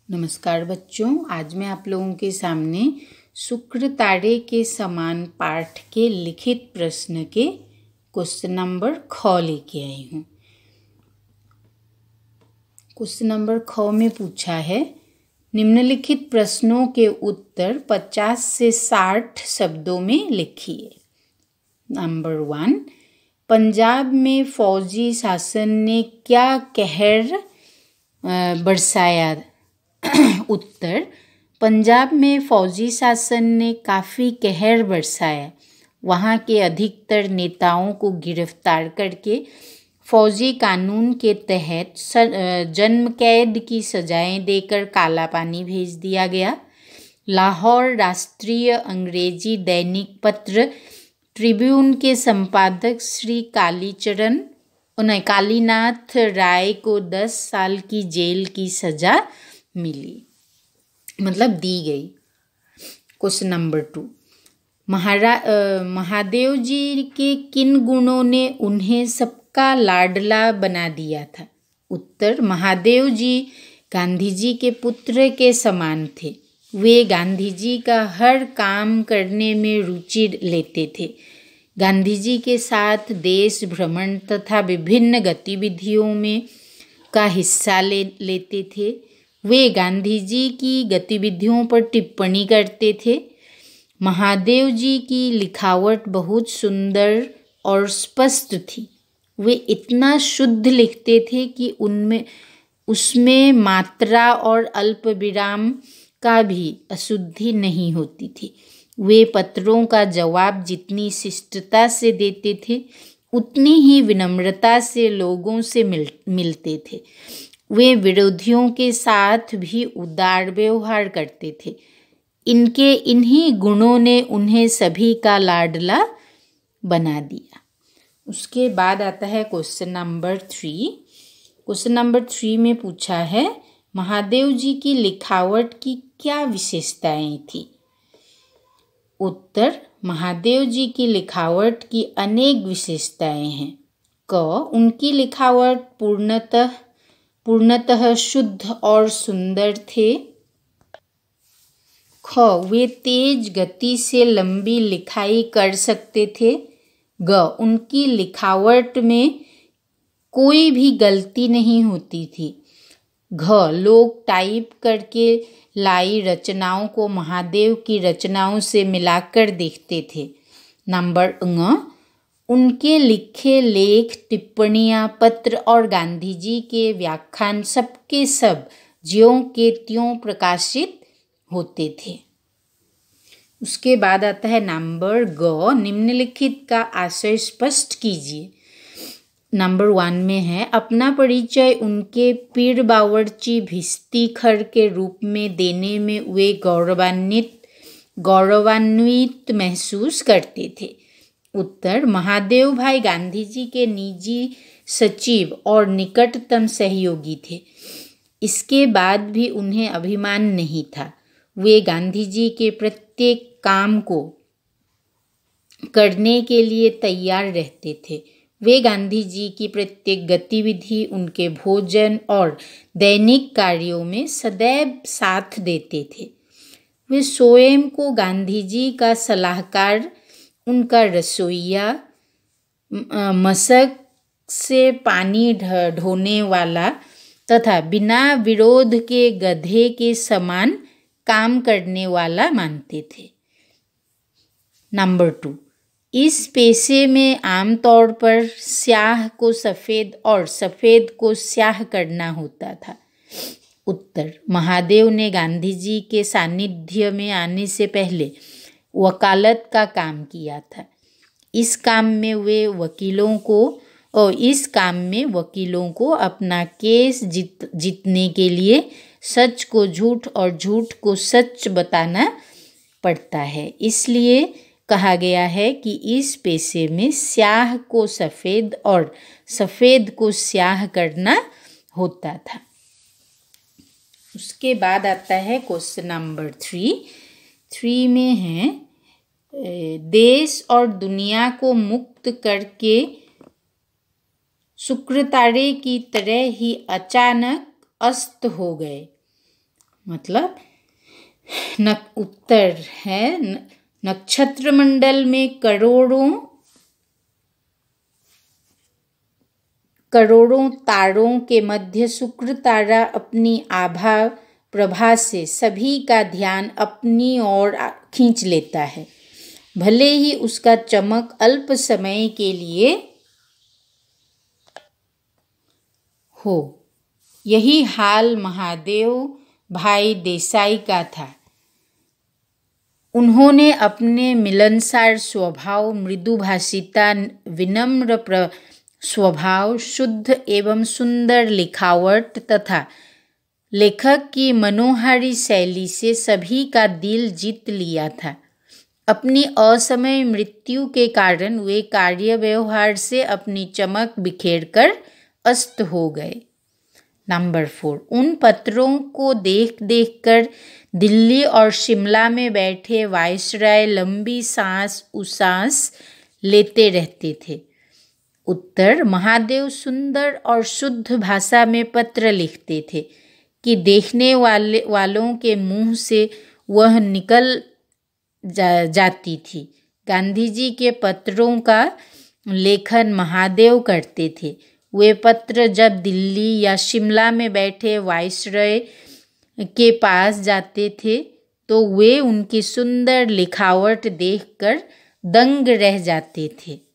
नमस्कार बच्चों, आज मैं आप लोगों के सामने शुक्र तारे के समान पाठ के लिखित प्रश्न के क्वेश्चन नंबर ख लेके आई हूँ। क्वेश्चन नंबर ख में पूछा है, निम्नलिखित प्रश्नों के उत्तर 50 से 60 शब्दों में लिखिए। नंबर 1, पंजाब में फौजी शासन ने क्या कहर बरसाया? उत्तर, पंजाब में फौजी शासन ने काफ़ी कहर बरसाया। वहाँ के अधिकतर नेताओं को गिरफ्तार करके फौजी कानून के तहत जन्म कैद की सजाएं देकर काला पानी भेज दिया गया। लाहौर राष्ट्रीय अंग्रेजी दैनिक पत्र ट्रिब्यून के संपादक श्री कालीनाथ राय को 10 साल की जेल की सजा मिली, मतलब दी गई। क्वेश्चन नंबर 2, महादेव जी के किन गुणों ने उन्हें सबका लाडला बना दिया था? उत्तर, महादेव जी गांधी जी के पुत्र के समान थे। वे गांधी जी का हर काम करने में रुचि लेते थे। गांधी जी के साथ देश भ्रमण तथा विभिन्न गतिविधियों में का हिस्सा लेते थे। वे गांधी जी की गतिविधियों पर टिप्पणी करते थे। महादेव जी की लिखावट बहुत सुंदर और स्पष्ट थी। वे इतना शुद्ध लिखते थे कि उसमें मात्रा और अल्प विराम का भी अशुद्धि नहीं होती थी। वे पत्रों का जवाब जितनी शिष्टता से देते थे, उतनी ही विनम्रता से लोगों से मिलते थे। वे विरोधियों के साथ भी उदार व्यवहार करते थे। इन्हीं गुणों ने उन्हें सभी का लाडला बना दिया। उसके बाद आता है क्वेश्चन नंबर 3। क्वेश्चन नंबर 3 में पूछा है, महादेव जी की लिखावट की क्या विशेषताएं थी? उत्तर, महादेव जी की लिखावट की अनेक विशेषताएं हैं। क, उनकी लिखावट पूर्णतः शुद्ध और सुंदर थे। ख, वे तेज गति से लंबी लिखाई कर सकते थे। ग, उनकी लिखावट में कोई भी गलती नहीं होती थी। घ, लोग टाइप करके लाई रचनाओं को महादेव की रचनाओं से मिलाकर देखते थे। नंबर ङ, उनके लिखे लेख, टिप्पणियाँ, पत्र और गांधी जी के व्याख्यान सबके सब ज्यों के त्यों प्रकाशित होते थे। उसके बाद आता है नंबर ग, निम्नलिखित का आशय स्पष्ट कीजिए। नंबर 1 में है, अपना परिचय उनके पीर बावर्ची भिस्तीखर के रूप में देने में वे गौरवान्वित महसूस करते थे। उत्तर, महादेव भाई गांधी जी के निजी सचिव और निकटतम सहयोगी थे। इसके बाद भी उन्हें अभिमान नहीं था। वे गांधी जी के प्रत्येक काम को करने के लिए तैयार रहते थे। वे गांधी जी की प्रत्येक गतिविधि, उनके भोजन और दैनिक कार्यों में सदैव साथ देते थे। वे स्वयं को गांधी जी का सलाहकार, उनका रसोइया, मशक से पानी ढोने वाला तथा बिना विरोध के गधे के समान काम करने वाला मानते थे। नंबर 2, इस पेशे में आमतौर पर स्याह को सफ़ेद और सफ़ेद को स्याह करना होता था। उत्तर, महादेव ने गांधी जी के सानिध्य में आने से पहले वकालत का काम किया था। इस काम में वकीलों को अपना केस जीतने के लिए सच को झूठ और झूठ को सच बताना पड़ता है। इसलिए कहा गया है कि इस पेशे में स्याह को सफ़ेद और सफ़ेद को स्याह करना होता था। उसके बाद आता है क्वेश्चन नंबर 3 में है, देश और दुनिया को मुक्त करके शुक्र तारे की तरह ही अचानक अस्त हो गए। मतलब उत्तर है नक्षत्र मंडल में करोड़ों तारों के मध्य शुक्र तारा अपनी आभा प्रभा से सभी का ध्यान अपनी ओर खींच लेता है, भले ही उसका चमक अल्प समय के लिए हो। यही हाल महादेव भाई देसाई का था। उन्होंने अपने मिलनसार स्वभाव, मृदुभाषिता, विनम्र स्वभाव, शुद्ध एवं सुंदर लिखावट तथा लेखक की मनोहारी शैली से सभी का दिल जीत लिया था। अपनी असमय मृत्यु के कारण वे कार्य व्यवहार से अपनी चमक बिखेरकर अस्त हो गए। नंबर 4, उन पत्रों को देख कर दिल्ली और शिमला में बैठे वायसराय लंबी सांस लेते रहते थे। उत्तर, महादेव सुंदर और शुद्ध भाषा में पत्र लिखते थे कि देखने वालों के मुंह से वह निकल जाती थी। गांधी जी के पत्रों का लेखन महादेव करते थे। वे पत्र जब दिल्ली या शिमला में बैठे वायसराय के पास जाते थे तो वे उनकी सुंदर लिखावट देखकर दंग रह जाते थे।